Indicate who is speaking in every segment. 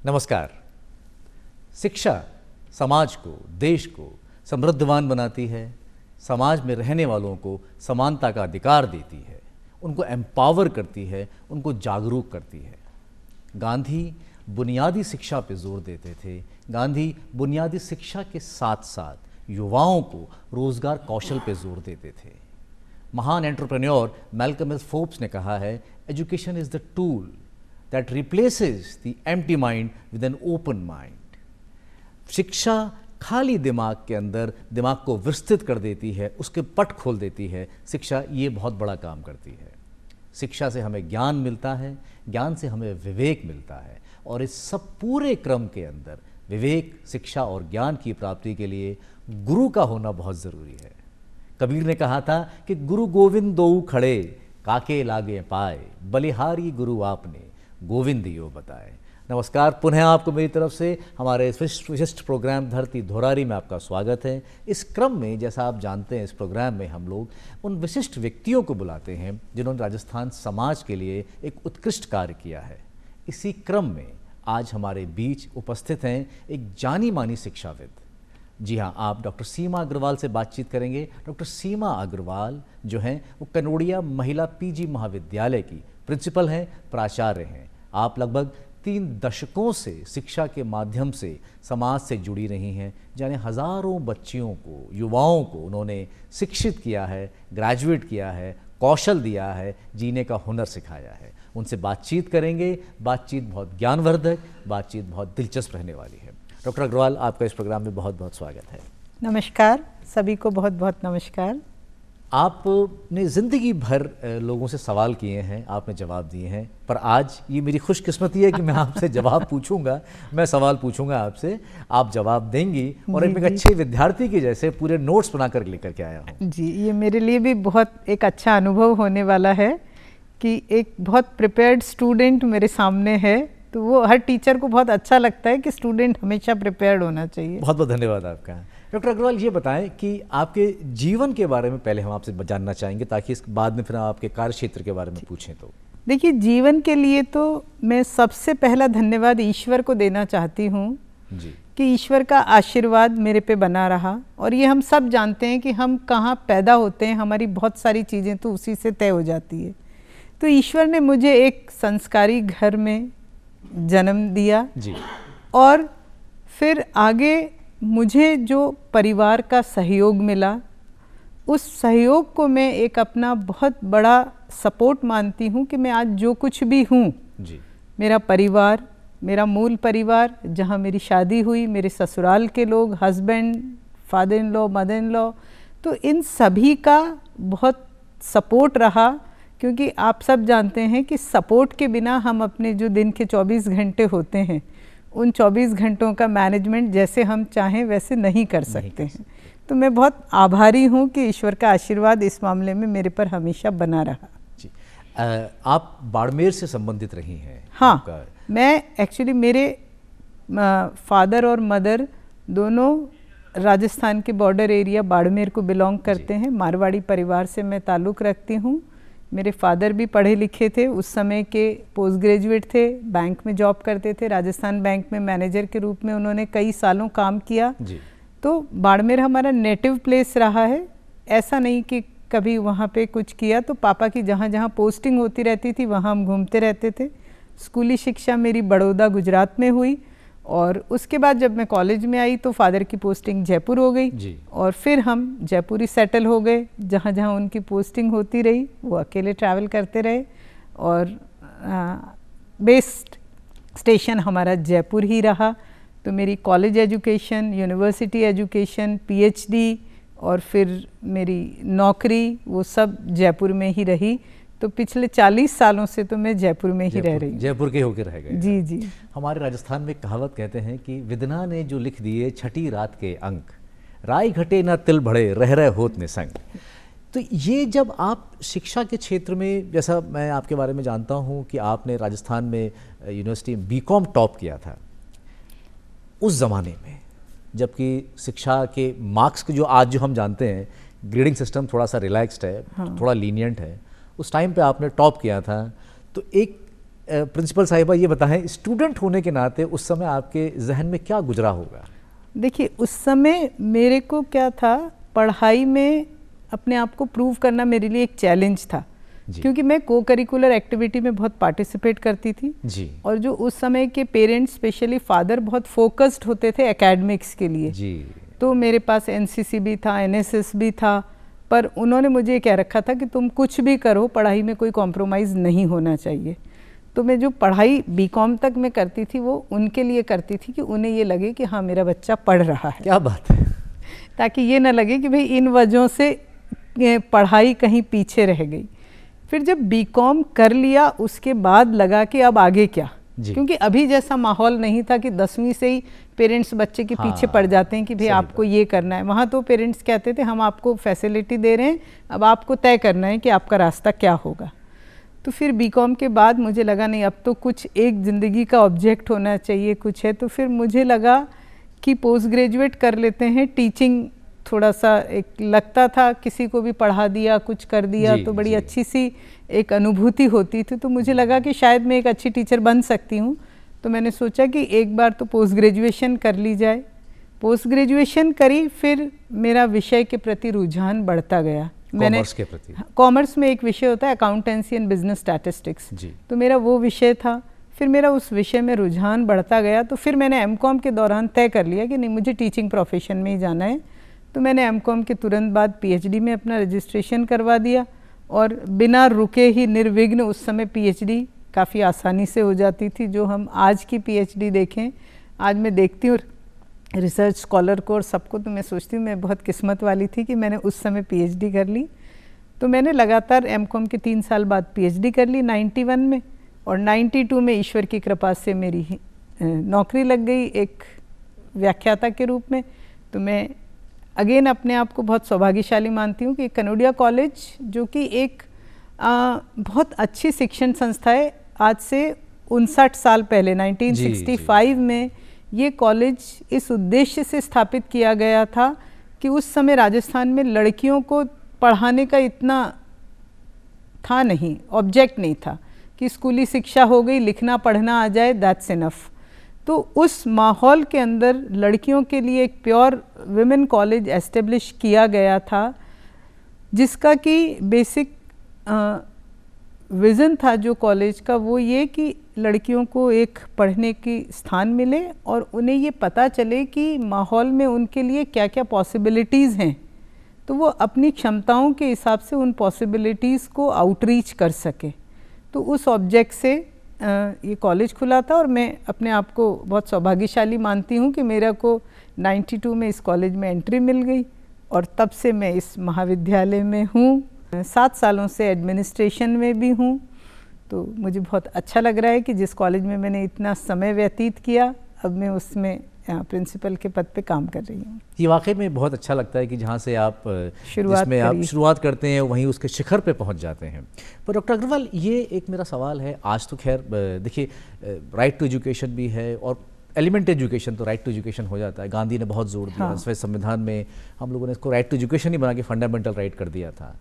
Speaker 1: नमस्कार। शिक्षा समाज को, देश को समृद्धवान बनाती है, समाज में रहने वालों को समानता का अधिकार देती है, उनको एम्पावर करती है, उनको जागरूक करती है। गांधी बुनियादी शिक्षा पे जोर देते थे। गांधी बुनियादी शिक्षा के साथ साथ युवाओं को रोजगार कौशल पे जोर देते थे। महान एंटरप्रेन्योर मैल्कम एस फोर्ब्स ने कहा है, education is the tool that replaces the empty mind with an open mind। शिक्षा खाली दिमाग के अंदर दिमाग को विस्तृत कर देती है, उसके पट खोल देती है। शिक्षा ये बहुत बड़ा काम करती है। शिक्षा से हमें ज्ञान मिलता है, ज्ञान से हमें विवेक मिलता है, और इस सब पूरे क्रम के अंदर विवेक, शिक्षा और ज्ञान की प्राप्ति के लिए गुरु का होना बहुत ज़रूरी है। कबीर ने कहा था कि गुरु गोविंद दोऊ खड़े, काके लागे पाए, बलिहारी गुरु आपने, गोविंद यो बताए। नमस्कार, पुनः आपको मेरी तरफ से हमारे विशिष्ट प्रोग्राम धरती धोरारी में आपका स्वागत है। इस क्रम में, जैसा आप जानते हैं, इस प्रोग्राम में हम लोग उन विशिष्ट व्यक्तियों को बुलाते हैं जिन्होंने राजस्थान समाज के लिए एक उत्कृष्ट कार्य किया है। इसी क्रम में आज हमारे बीच उपस्थित हैं एक जानी मानी शिक्षाविद। जी हाँ, आप डॉक्टर सीमा अग्रवाल से बातचीत करेंगे। डॉक्टर सीमा अग्रवाल जो हैं वो कनोडिया महिला पीजी महाविद्यालय की प्रिंसिपल हैं, प्राचार्य हैं। आप लगभग 3 दशकों से शिक्षा के माध्यम से समाज से जुड़ी रही हैं, जाने हज़ारों बच्चियों को, युवाओं को उन्होंने शिक्षित किया है, ग्रेजुएट किया है, कौशल दिया है, जीने का हुनर सिखाया है। उनसे बातचीत करेंगे। बातचीत बहुत ज्ञानवर्धक, बातचीत बहुत दिलचस्प रहने वाली है। डॉक्टर अग्रवाल, आपका इस प्रोग्राम में बहुत बहुत स्वागत है।
Speaker 2: नमस्कार, सभी को बहुत बहुत नमस्कार।
Speaker 1: आपने ज़िंदगी भर लोगों से सवाल किए हैं, आपने जवाब दिए हैं, पर आज ये मेरी खुशकिस्मती है कि मैं आपसे जवाब पूछूंगा। मैं सवाल पूछूंगा आपसे, आप जवाब देंगी, और एक अच्छे विद्यार्थी के जैसे पूरे नोट्स बनाकर लेकर के आया हूँ।
Speaker 2: जी, ये मेरे लिए भी बहुत एक अच्छा अनुभव होने वाला है कि एक बहुत प्रिपेयर्ड स्टूडेंट मेरे सामने है। तो वो हर टीचर को बहुत अच्छा लगता है कि स्टूडेंट हमेशा प्रिपेयर्ड होना चाहिए।
Speaker 1: बहुत बहुत धन्यवाद आपका। डॉक्टर अग्रवाल, ये बताएं कि आपके जीवन के बारे में पहले हम आपसे जानना चाहेंगे, ताकि इस बाद में फिर आपके कार्य क्षेत्र के बारे में पूछें। तो
Speaker 2: देखिए, जीवन के लिए तो मैं सबसे पहला धन्यवाद ईश्वर को देना चाहती हूँ कि ईश्वर का आशीर्वाद मेरे पे बना रहा। और ये हम सब जानते हैं कि हम कहाँ पैदा होते हैं, हमारी बहुत सारी चीज़ें तो उसी से तय हो जाती है। तो ईश्वर ने मुझे एक संस्कारी घर में जन्म दिया
Speaker 1: जी,
Speaker 2: और फिर आगे मुझे जो परिवार का सहयोग मिला, उस सहयोग को मैं एक अपना बहुत बड़ा सपोर्ट मानती हूँ कि मैं आज जो कुछ भी हूँ, मेरा परिवार, मेरा मूल परिवार जहाँ मेरी शादी हुई, मेरे ससुराल के लोग, husband, father in law, mother in law, तो इन सभी का बहुत सपोर्ट रहा। क्योंकि आप सब जानते हैं कि सपोर्ट के बिना हम अपने जो दिन के 24 घंटे होते हैं, उन 24 घंटों का मैनेजमेंट जैसे हम चाहें वैसे नहीं कर सकते हैं। तो मैं बहुत आभारी हूँ कि ईश्वर का आशीर्वाद इस मामले में मेरे पर हमेशा बना रहा।
Speaker 1: जी, आप बाड़मेर से संबंधित रही हैं।
Speaker 2: हाँ, मैं एक्चुअली मेरे फादर और मदर दोनों राजस्थान के बॉर्डर एरिया बाड़मेर को बिलोंग करते हैं। मारवाड़ी परिवार से मैं ताल्लुक़ रखती हूँ। मेरे फादर भी पढ़े लिखे थे, उस समय के पोस्ट ग्रेजुएट थे, बैंक में जॉब करते थे। राजस्थान बैंक में मैनेजर के रूप में उन्होंने कई सालों काम किया जी। तो बाड़मेर हमारा नेटिव प्लेस रहा है। ऐसा नहीं कि कभी वहाँ पे कुछ किया। तो पापा की जहाँ जहाँ पोस्टिंग होती रहती थी वहाँ हम घूमते रहते थे। स्कूली शिक्षा मेरी बड़ौदा गुजरात में हुई, और उसके बाद जब मैं कॉलेज में आई तो फादर की पोस्टिंग जयपुर हो गई जी। और फिर हम जयपुर ही सेटल हो गए। जहाँ जहाँ उनकी पोस्टिंग होती रही वो अकेले ट्रैवल करते रहे, और बेस्ट स्टेशन हमारा जयपुर ही रहा। तो मेरी college education, university education, PhD और फिर मेरी नौकरी वो सब जयपुर में ही रही। तो पिछले 40 सालों से तो मैं जयपुर में ही रह रही हूँ।
Speaker 1: जयपुर के होकर रह गए।
Speaker 2: जी जी।
Speaker 1: हमारे राजस्थान में कहावत कहते हैं कि विधना ने जो लिख दिए छठी रात के अंक, राय घटे ना तिल बढ़े, रह रहे होत निसंग। तो ये जब आप शिक्षा के क्षेत्र में, जैसा मैं आपके बारे में जानता हूँ कि आपने राजस्थान में यूनिवर्सिटी में बीकॉम टॉप किया था, उस ज़माने में जबकि शिक्षा के मार्क्स के जो हम जानते हैं, ग्रेडिंग सिस्टम थोड़ा सा रिलैक्स्ड है, हाँ। थोड़ा लीनियंट है, उस टाइम पे आपने टॉप किया था। तो एक प्रिंसिपल साहिबा ये बताएं, स्टूडेंट होने के नाते उस समय आपके जहन में क्या गुजरा होगा?
Speaker 2: देखिए, उस समय मेरे को क्या था, पढ़ाई में अपने आप को प्रूव करना मेरे लिए एक चैलेंज था, क्योंकि मैं को करिकुलर एक्टिविटी में बहुत पार्टिसिपेट करती थी
Speaker 1: जी।
Speaker 2: और जो उस समय के पेरेंट्स, स्पेशली फादर, बहुत फोकस्ड होते थे एकेडमिक्स के लिए
Speaker 1: जी।
Speaker 2: तो मेरे पास एनसीसी भी था, एनएसएस भी था, पर उन्होंने मुझे कह रखा था कि तुम कुछ भी करो, पढ़ाई में कोई कॉम्प्रोमाइज़ नहीं होना चाहिए। तो मैं जो पढ़ाई बीकॉम तक मैं करती थी वो उनके लिए करती थी कि उन्हें ये लगे कि हाँ मेरा बच्चा पढ़ रहा है।
Speaker 1: क्या बात है।
Speaker 2: ताकि ये ना लगे कि भाई इन वजहों से पढ़ाई कहीं पीछे रह गई। फिर जब बीकॉम कर लिया उसके बाद लगा कि अब आगे क्या, क्योंकि अभी जैसा माहौल नहीं था कि 10वीं से ही पेरेंट्स बच्चे के पीछे पड़ जाते हैं कि भाई आपको ये करना है। वहाँ तो पेरेंट्स कहते थे हम आपको फैसिलिटी दे रहे हैं, अब आपको तय करना है कि आपका रास्ता क्या होगा। तो फिर बीकॉम के बाद मुझे लगा नहीं, अब तो कुछ एक ज़िंदगी का ऑब्जेक्ट होना चाहिए, कुछ है। तो फिर मुझे लगा कि पोस्ट ग्रेजुएट कर लेते हैं। टीचिंग थोड़ा सा एक लगता था, किसी को भी पढ़ा दिया, कुछ कर दिया तो बड़ी अच्छी सी एक अनुभूति होती थी। तो मुझे लगा कि शायद मैं एक अच्छी टीचर बन सकती हूँ। तो मैंने सोचा कि एक बार तो पोस्ट ग्रेजुएशन कर ली जाए। पोस्ट ग्रेजुएशन करी, फिर मेरा विषय के प्रति रुझान बढ़ता गया। मैंने
Speaker 1: कॉमर्स के प्रति,
Speaker 2: कॉमर्स में एक विषय होता है अकाउंटेंसी एंड बिजनेस स्टैटिस्टिक्स, तो मेरा वो विषय था। फिर मेरा उस विषय में रुझान बढ़ता गया। तो फिर मैंने एमकॉम के दौरान तय कर लिया कि नहीं, मुझे टीचिंग प्रोफेशन में ही जाना है। तो मैंने एमकॉम के तुरंत बाद पीएचडी में अपना रजिस्ट्रेशन करवा दिया और बिना रुके ही निर्विघ्न, उस समय पीएचडी काफ़ी आसानी से हो जाती थी। जो हम आज की पीएचडी देखें, आज मैं देखती हूँ रिसर्च स्कॉलर को और सबको, तो मैं सोचती हूँ मैं बहुत किस्मत वाली थी कि मैंने उस समय पीएचडी कर ली। तो मैंने लगातार एमकॉम के 3 साल बाद पीएचडी कर ली 91 में, और 92 में ईश्वर की कृपा से मेरी नौकरी लग गई एक व्याख्याता के रूप में। तो मैं अगेन अपने आप को बहुत सौभाग्यशाली मानती हूँ कि कनोडिया कॉलेज, जो कि एक बहुत अच्छी शिक्षण संस्था है, आज से 59 साल पहले 1965 में ये कॉलेज इस उद्देश्य से स्थापित किया गया था कि उस समय राजस्थान में लड़कियों को पढ़ाने का इतना था नहीं, ऑब्जेक्ट नहीं था कि स्कूली शिक्षा हो गई, लिखना पढ़ना आ जाए, दैट्स इनफ। तो उस माहौल के अंदर लड़कियों के लिए एक प्योर विमेन कॉलेज एस्टेब्लिश किया गया था, जिसका कि बेसिक विज़न था जो कॉलेज का, वो ये कि लड़कियों को एक पढ़ने की स्थान मिले और उन्हें ये पता चले कि माहौल में उनके लिए क्या क्या पॉसिबिलिटीज़ हैं, तो वो अपनी क्षमताओं के हिसाब से उन पॉसिबिलिटीज़ को आउटरीच कर सके। तो उस ऑब्जेक्ट से ये कॉलेज खुला था और मैं अपने आप को बहुत सौभाग्यशाली मानती हूँ कि मेरा को 92 में इस कॉलेज में एंट्री मिल गई और तब से मैं इस महाविद्यालय में हूँ। 7 सालों से एडमिनिस्ट्रेशन में भी हूँ। तो मुझे बहुत अच्छा लग रहा है कि जिस कॉलेज में मैंने इतना समय व्यतीत किया, अब मैं उसमें प्रिंसिपल के पद पे काम कर रही हूँ।
Speaker 1: ये वाकई में बहुत अच्छा लगता है कि जहाँ से आप शुरुआत करते हैं वहीं उसके शिखर पे पहुँच जाते हैं। पर डॉक्टर अग्रवाल, ये एक मेरा सवाल है। आज तो खैर देखिए, राइट टू एजुकेशन भी है और एलिमेंट एजुकेशन तो राइट टू एजुकेशन हो जाता है। गांधी ने बहुत जोर दिया, हाँ। संविधान में हम लोगों ने इसको राइट टू एजुकेशन ही बना के फंडामेंटल राइट कर दिया था।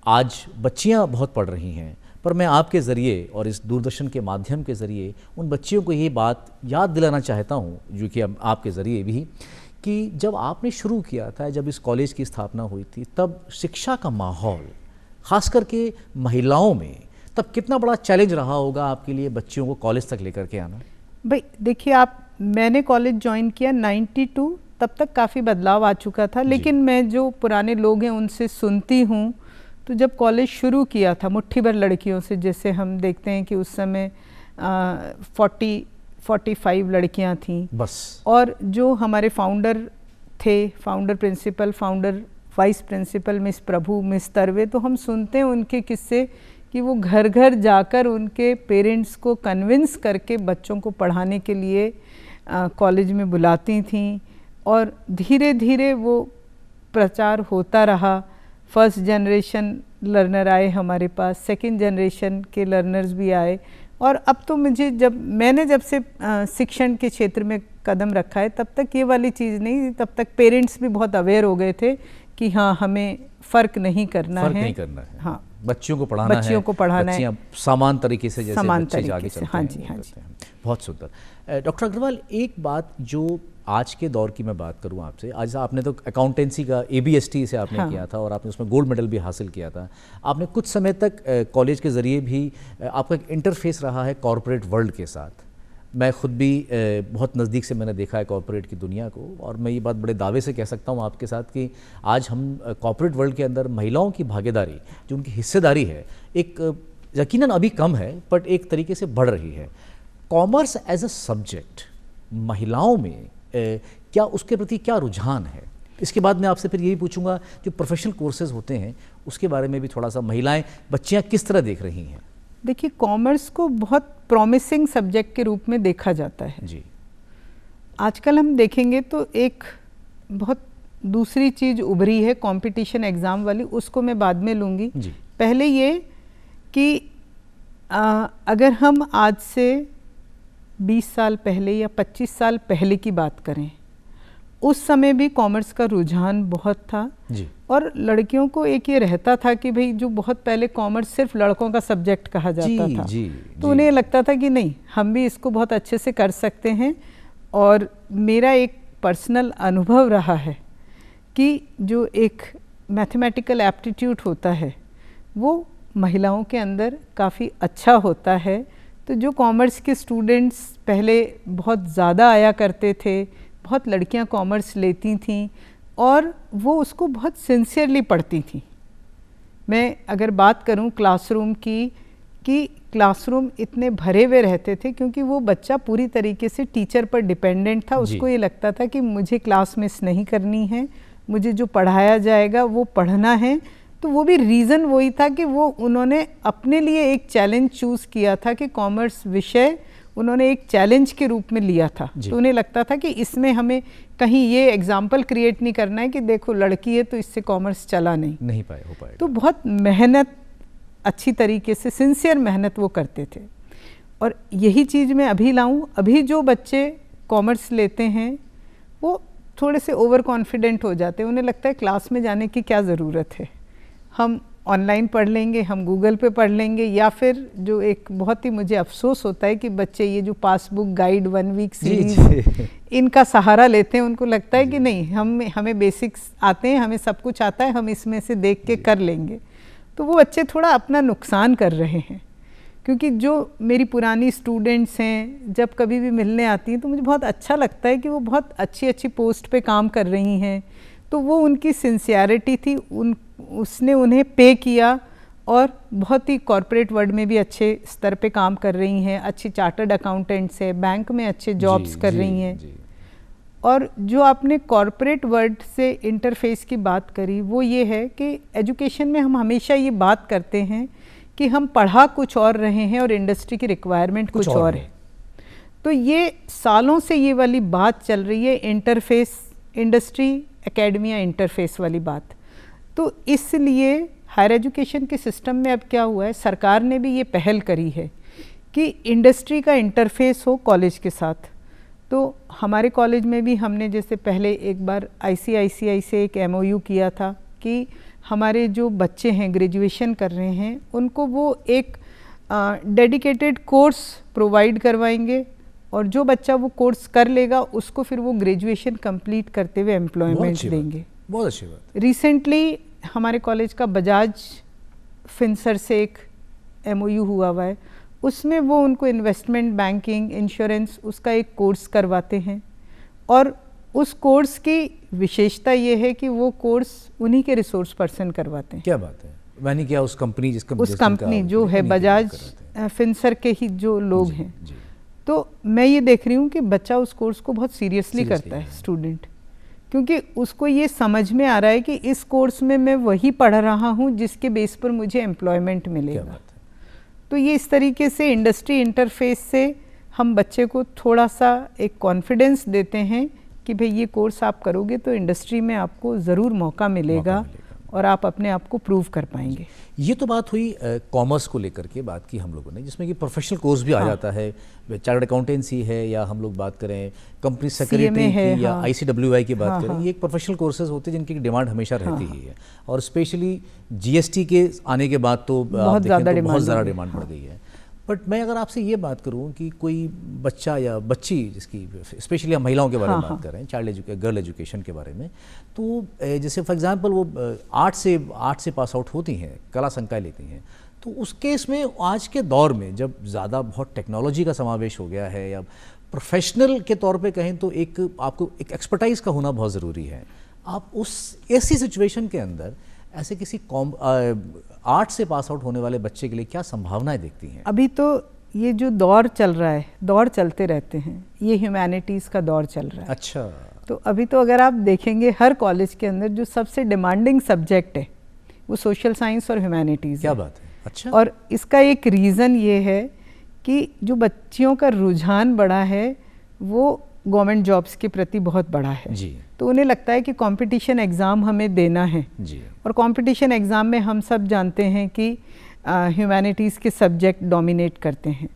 Speaker 1: आज बच्चियाँ बहुत पढ़ रही हैं, पर मैं आपके ज़रिए और इस दूरदर्शन के माध्यम के ज़रिए उन बच्चियों को ये बात याद दिलाना चाहता हूँ, जो कि आपके ज़रिए भी, कि जब आपने शुरू किया था, जब इस कॉलेज की स्थापना हुई थी, तब शिक्षा का माहौल ख़ास करके महिलाओं में तब कितना बड़ा चैलेंज रहा होगा आपके लिए बच्चियों को कॉलेज तक लेकर के आना?
Speaker 2: भाई देखिए, मैंने कॉलेज ज्वाइन किया 92, तब तक काफ़ी बदलाव आ चुका था, लेकिन मैं जो पुराने लोग हैं उनसे सुनती हूँ, तो जब कॉलेज शुरू किया था मुट्ठी भर लड़कियों से, जैसे हम देखते हैं कि उस समय 40-45 लड़कियां थीं बस, और जो हमारे फाउंडर थे, founder principal, founder vice principal miss Prabhu, miss Tarwe, तो हम सुनते हैं उनके किस्से कि वो घर घर जाकर उनके पेरेंट्स को कन्विंस करके बच्चों को पढ़ाने के लिए कॉलेज में बुलाती थीं, और धीरे धीरे वो प्रचार होता रहा। फर्स्ट जनरेशन लर्नर आए हमारे पास, सेकंड जनरेशन के लर्नर्स भी आए, और अब तो मैंने जब से शिक्षण के क्षेत्र में कदम रखा है, तब तक ये वाली चीज़ नहीं, तब तक पेरेंट्स भी बहुत अवेयर हो गए थे कि हाँ, हमें फ़र्क नहीं करना है।
Speaker 1: हाँ, बच्चियों को पढ़ाना है,
Speaker 2: बच्चियों को पढ़ाना है
Speaker 1: समान तरीके से, जैसे
Speaker 2: समान
Speaker 1: बच्चे
Speaker 2: तरीके
Speaker 1: आगे
Speaker 2: से।
Speaker 1: चलते
Speaker 2: हाँ
Speaker 1: हैं,
Speaker 2: जी, हाँ जी।
Speaker 1: बहुत सुंदर। डॉक्टर अग्रवाल, एक बात जो आज के दौर की मैं बात करूं आपसे, आज आपने तो अकाउंटेंसी का ABST से आपने किया था और आपने उसमें गोल्ड मेडल भी हासिल किया था। आपने कुछ समय तक कॉलेज के ज़रिए भी आपका एक इंटरफेस रहा है कॉरपोरेट वर्ल्ड के साथ। मैं खुद भी बहुत नज़दीक से मैंने देखा है कॉरपोरेट की दुनिया को, और मैं ये बात बड़े दावे से कह सकता हूँ आपके साथ कि आज हम कॉरपोरेट वर्ल्ड के अंदर महिलाओं की भागीदारी, जो उनकी हिस्सेदारी है, एक यकीनन अभी कम है बट एक तरीके से बढ़ रही है। कॉमर्स एज अ सब्जेक्ट महिलाओं में क्या उसके प्रति क्या रुझान है? इसके बाद मैं आपसे फिर यही पूछूंगा जो प्रोफेशनल कोर्सेज होते हैं उसके बारे में भी थोड़ा सा, महिलाएं, बच्चियां किस तरह देख रही हैं?
Speaker 2: देखिए, कॉमर्स को बहुत प्रॉमिसिंग सब्जेक्ट के रूप में देखा जाता है
Speaker 1: जी।
Speaker 2: आजकल हम देखेंगे तो एक बहुत दूसरी चीज़ उभरी है कंपटीशन एग्ज़ाम वाली, उसको मैं बाद में लूँगी। पहले ये कि अगर हम आज से 20 साल पहले या 25 साल पहले की बात करें, उस समय भी कॉमर्स का रुझान बहुत था
Speaker 1: जी।
Speaker 2: और लड़कियों को एक ये रहता था कि भाई, जो बहुत पहले कॉमर्स सिर्फ लड़कों का सब्जेक्ट कहा जाता था, तो उन्हें लगता था कि नहीं, हम भी इसको बहुत अच्छे से कर सकते हैं। और मेरा एक पर्सनल अनुभव रहा है कि जो एक मैथमेटिकल एप्टीट्यूड होता है वो महिलाओं के अंदर काफ़ी अच्छा होता है। तो जो कॉमर्स के स्टूडेंट्स पहले बहुत ज़्यादा आया करते थे, बहुत लड़कियां कॉमर्स लेती थीं और वो उसको बहुत सिंसियरली पढ़ती थीं। मैं अगर बात करूं क्लासरूम की, कि क्लासरूम इतने भरे हुए रहते थे क्योंकि वो बच्चा पूरी तरीके से टीचर पर डिपेंडेंट था। उसको ये लगता था कि मुझे क्लास मिस नहीं करनी है, मुझे जो पढ़ाया जाएगा वो पढ़ना है। तो वो भी रीज़न वही था कि वो उन्होंने अपने लिए एक चैलेंज चूज़ किया था कि कॉमर्स विषय उन्होंने एक चैलेंज के रूप में लिया था। तो उन्हें लगता था कि इसमें हमें कहीं ये एग्जाम्पल क्रिएट नहीं करना है कि देखो लड़की है तो इससे कॉमर्स चला नहीं
Speaker 1: पाएगा।
Speaker 2: तो बहुत मेहनत, अच्छी तरीके से सिंसियर मेहनत वो करते थे। और यही चीज़ मैं अभी लाऊं, अभी जो बच्चे कॉमर्स लेते हैं वो थोड़े से ओवर कॉन्फिडेंट हो जाते हैं। उन्हें लगता है क्लास में जाने की क्या ज़रूरत है, हम ऑनलाइन पढ़ लेंगे, हम गूगल पे पढ़ लेंगे। या फिर जो एक बहुत ही मुझे अफसोस होता है कि बच्चे ये जो पासबुक गाइड 1 वीक सीरीज इनका सहारा लेते हैं। उनको लगता है कि नहीं, हमें बेसिक्स आते हैं, हमें सब कुछ आता है, हम इसमें से देख के कर लेंगे। तो वो बच्चे थोड़ा अपना नुकसान कर रहे हैं। क्योंकि जो मेरी पुरानी स्टूडेंट्स हैं, जब कभी भी मिलने आती हैं तो मुझे बहुत अच्छा लगता है कि वो बहुत अच्छी अच्छी पोस्ट पे काम कर रही हैं। तो वो उनकी सिंसियरिटी थी, उसने उन्हें पे किया और बहुत ही कॉरपोरेट वर्ल्ड में भी अच्छे स्तर पे काम कर रही हैं, अच्छी चार्टर्ड अकाउंटेंट्स है, बैंक में अच्छे जॉब्स कर रही हैं। और जो आपने कॉरपोरेट वर्ल्ड से इंटरफेस की बात करी वो ये है कि एजुकेशन में हम हमेशा ये बात करते हैं कि हम पढ़ा कुछ और रहे हैं और इंडस्ट्री की रिक्वायरमेंट कुछ और है। तो ये सालों से ये वाली बात चल रही है, इंटरफेस, इंडस्ट्री एकेडमिया इंटरफेस वाली बात। तो इसलिए हायर एजुकेशन के सिस्टम में अब क्या हुआ है, सरकार ने भी ये पहल करी है कि इंडस्ट्री का इंटरफेस हो कॉलेज के साथ। तो हमारे कॉलेज में भी हमने जैसे पहले एक बार ICICI से एक MOU किया था कि हमारे जो बच्चे हैं ग्रेजुएशन कर रहे हैं उनको वो एक डेडिकेटेड कोर्स प्रोवाइड करवाएंगे और जो बच्चा वो कोर्स कर लेगा उसको फिर वो ग्रेजुएशन कंप्लीट करते हुए एम्प्लॉयमेंट देंगे।
Speaker 1: बहुत अच्छी बात।
Speaker 2: रिसेंटली हमारे कॉलेज का बजाज फिनसर से एक MOU हुआ है, उसमें वो उनको इन्वेस्टमेंट बैंकिंग, इंश्योरेंस, उसका एक कोर्स करवाते हैं। और उस कोर्स की विशेषता ये है कि वो कोर्स उन्हीं के रिसोर्स पर्सन करवाते हैं।
Speaker 1: क्या बात है, मैंने क्या उस कंपनी
Speaker 2: जो है बजाज फिनसर के ही जो लोग हैं। तो मैं ये देख रही हूँ कि बच्चा उस कोर्स को बहुत सीरियसली करता है स्टूडेंट, क्योंकि उसको ये समझ में आ रहा है कि इस कोर्स में मैं वही पढ़ रहा हूँ जिसके बेस पर मुझे एम्प्लॉयमेंट मिलेगा। तो ये इस तरीके से इंडस्ट्री इंटरफेस से हम बच्चे को थोड़ा सा एक कॉन्फिडेंस देते हैं कि भाई ये कोर्स आप करोगे तो इंडस्ट्री में आपको ज़रूर मौका मिलेगा और आप अपने आप को प्रूव कर पाएंगे।
Speaker 1: ये तो बात हुई कॉमर्स को लेकर के बात की हम लोगों ने, जिसमें कि प्रोफेशनल कोर्स भी आ जाता है, चार्टर्ड अकाउंटेंसी है, या हम लोग बात करें कंपनी सेक्रेटरी की, या ICWI की बात करें, ये एक प्रोफेशनल कोर्सेज होते हैं जिनकी डिमांड हमेशा रहती ही है। और स्पेशली GST के आने के बाद तो बहुत ज़्यादा डिमांड बढ़ गई है। बट मैं अगर आपसे ये बात करूं कि कोई बच्चा या बच्ची, जिसकी स्पेशली हम महिलाओं के बारे में बात कर रहे हैं, गर्ल एजुकेशन के बारे में, तो जैसे फॉर एग्जांपल वो आर्ट से पास आउट होती हैं, कला संकाय लेती हैं, तो उस केस में आज के दौर में जब ज़्यादा बहुत टेक्नोलॉजी का समावेश हो गया है, या प्रोफेशनल के तौर पे कहें तो आपको एक एक्सपर्टाइज का होना बहुत ज़रूरी है। आप उस ऐसी सिचुएशन के अंदर ऐसे किसी आर्ट से पास आउट होने वाले बच्चे के लिए क्या संभावनाएं देखती हैं?
Speaker 2: अभी तो ये जो दौर चल रहा है, दौर चलते रहते हैं, ये ह्यूमैनिटीज़ का दौर चल रहा है।
Speaker 1: अच्छा।
Speaker 2: तो अभी तो अगर आप देखेंगे हर कॉलेज के अंदर जो सबसे डिमांडिंग सब्जेक्ट है वो सोशल साइंस और ह्यूमैनिटीज़।
Speaker 1: क्या बात है। अच्छा।
Speaker 2: और इसका एक रीज़न ये है कि जो बच्चियों का रुझान बढ़ा है वो गवर्नमेंट जॉब्स के प्रति बहुत बड़ा है
Speaker 1: जी।
Speaker 2: तो उन्हें लगता है कि कंपटीशन एग्ज़ाम हमें देना है
Speaker 1: जी।
Speaker 2: और कंपटीशन एग्ज़ाम में हम सब जानते हैं कि ह्यूमैनिटीज़ के सब्जेक्ट डोमिनेट करते हैं।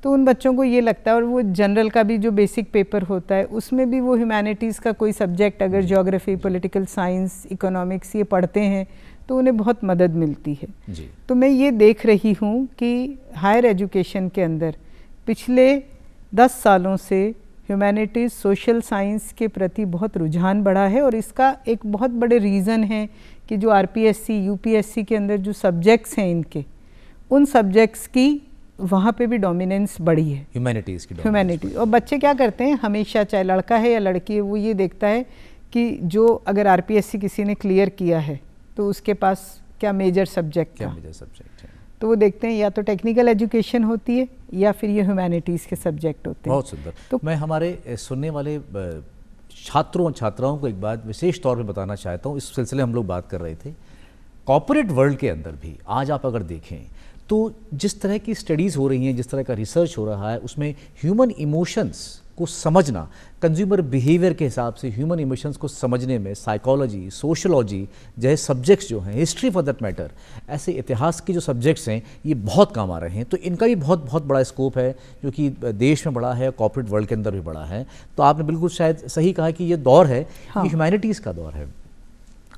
Speaker 2: तो उन बच्चों को ये लगता है, और वो जनरल का भी जो बेसिक पेपर होता है उसमें भी वो ह्यूमैनिटीज़ का कोई सब्जेक्ट अगर ज्योग्राफी, पॉलिटिकल साइंस, इकोनॉमिक्स ये पढ़ते हैं तो उन्हें बहुत मदद मिलती है
Speaker 1: जी।
Speaker 2: तो मैं ये देख रही हूँ कि हायर एजुकेशन के अंदर पिछले 10 सालों से ह्यूमैनिटीज़, सोशल साइंस के प्रति बहुत रुझान बढ़ा है। और इसका एक बहुत बड़े रीज़न है कि जो RPSC, UPSC के अंदर जो सब्जेक्ट्स हैं इनके, उन सब्जेक्ट्स की वहाँ पे भी डोमिनेंस बढ़ी है,
Speaker 1: ह्यूमैनिटीज़ की।
Speaker 2: ह्यूमैनिटीज़। और बच्चे क्या करते हैं हमेशा, चाहे लड़का है या लड़की है, वो ये देखता है कि जो अगर RPSC किसी ने क्लियर किया है तो उसके पास क्या मेजर सब्जेक्ट है, तो वो देखते हैं या तो टेक्निकल एजुकेशन होती है या फिर ये ह्यूमैनिटीज़ के सब्जेक्ट होते हैं।
Speaker 1: बहुत सुंदर। तो मैं हमारे सुनने वाले छात्रों और छात्राओं को एक बात विशेष तौर पे बताना चाहता हूँ। इस सिलसिले हम लोग बात कर रहे थे, कॉर्पोरेट वर्ल्ड के अंदर भी आज आप अगर देखें तो जिस तरह की स्टडीज़ हो रही हैं, जिस तरह का रिसर्च हो रहा है, उसमें ह्यूमन इमोशंस को समझना, कंज्यूमर बिहेवियर के हिसाब से ह्यूमन इमोशंस को समझने में साइकोलॉजी, सोशलॉजी जैसे सब्जेक्ट्स जो हैं, हिस्ट्री फॉर दैट मैटर, ऐसे इतिहास के जो सब्जेक्ट्स हैं ये बहुत काम आ रहे हैं। तो इनका भी बहुत बहुत बड़ा स्कोप है जो कि देश में बड़ा है, कॉर्पोरेट वर्ल्ड के अंदर भी बड़ा है। तो आपने बिल्कुल शायद सही कहा कि ये दौर है, ये ह्यूमैनिटीज़ का दौर है।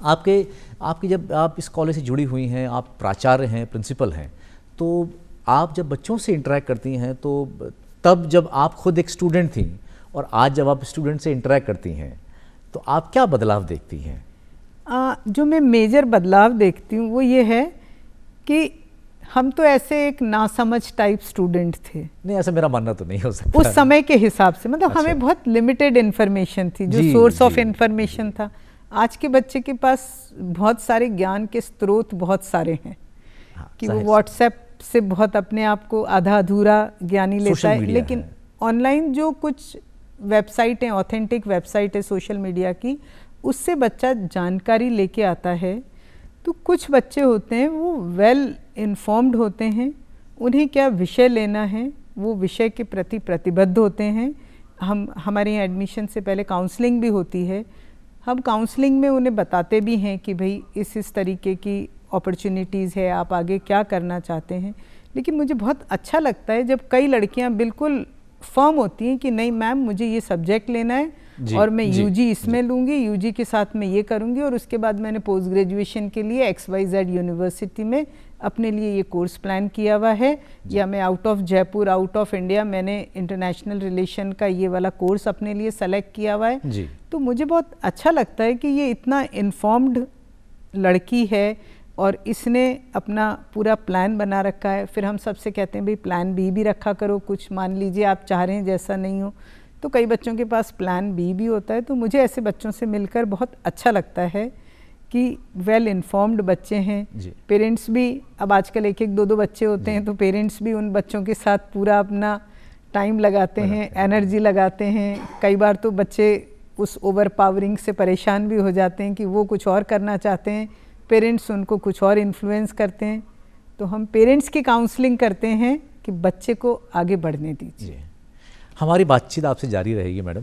Speaker 1: आपकी जब आप इस कॉलेज से जुड़ी हुई हैं, आप प्राचार्य हैं, प्रिंसिपल हैं, तो आप जब बच्चों से इंटरेक्ट करती हैं तो तब जब आप खुद एक स्टूडेंट थी और आज जब आप स्टूडेंट से इंटरेक्ट करती हैं तो आप क्या बदलाव देखती हैं?
Speaker 2: जो मैं मेजर बदलाव देखती हूँ वो ये है कि हम तो ऐसे एक नासमझ टाइप स्टूडेंट थे।
Speaker 1: नहीं, ऐसा मेरा मानना तो नहीं हो सकता
Speaker 2: उस समय के हिसाब से, मतलब अच्छा। हमें बहुत लिमिटेड इन्फॉर्मेशन थी, जो सोर्स ऑफ इन्फॉर्मेशन था। आज के बच्चे के पास बहुत सारे ज्ञान के स्रोत बहुत सारे हैं कि वो व्हाट्सएप से बहुत अपने आप को आधा अधूरा ज्ञानी लेता है, लेकिन ऑनलाइन जो कुछ वेबसाइट हैं, ऑथेंटिक वेबसाइट है सोशल मीडिया की, उससे बच्चा जानकारी लेके आता है। तो कुछ बच्चे होते हैं वो वेल इन्फॉर्म्ड होते हैं, उन्हें क्या विषय लेना है वो विषय के प्रति प्रतिबद्ध होते हैं। हमारे यहाँ एडमिशन से पहले काउंसलिंग भी होती है, हम काउंसलिंग में उन्हें बताते भी हैं कि भाई इस तरीके की अपॉर्चुनिटीज़ है, आप आगे क्या करना चाहते हैं। लेकिन मुझे बहुत अच्छा लगता है जब कई लड़कियां बिल्कुल फर्म होती हैं कि नहीं मैम मुझे ये सब्जेक्ट लेना है और मैं यूजी इसमें लूँगी, यूजी के साथ मैं ये करूँगी और उसके बाद मैंने पोस्ट ग्रेजुएशन के लिए XYZ यूनिवर्सिटी में अपने लिए ये कोर्स प्लान किया हुआ है, या मैं out of Jaipur, out of India मैंने इंटरनेशनल रिलेशन का ये वाला कोर्स अपने लिए सेलेक्ट किया हुआ है। तो मुझे बहुत अच्छा लगता है कि ये इतना इन्फॉर्म्ड लड़की है और इसने अपना पूरा प्लान बना रखा है। फिर हम सबसे कहते हैं भाई प्लान बी भी रखा करो, कुछ मान लीजिए आप चाह रहे हैं जैसा नहीं हो, तो कई बच्चों के पास प्लान बी भी होता है। तो मुझे ऐसे बच्चों से मिलकर बहुत अच्छा लगता है कि वेल इन्फॉर्म्ड बच्चे हैं। पेरेंट्स भी, अब आजकल 1-1, 2-2 बच्चे होते हैं, तो पेरेंट्स भी उन बच्चों के साथ पूरा अपना टाइम लगाते हैं, एनर्जी लगाते हैं। कई बार तो बच्चे उस ओवर पावरिंग से परेशान भी हो जाते हैं कि वो कुछ और करना चाहते हैं, पेरेंट्स उनको कुछ और इन्फ्लुएंस करते हैं। तो हम पेरेंट्स की काउंसलिंग करते हैं कि बच्चे को आगे बढ़ने दीजिए।
Speaker 1: हमारी बातचीत आपसे जारी रहेगी madam,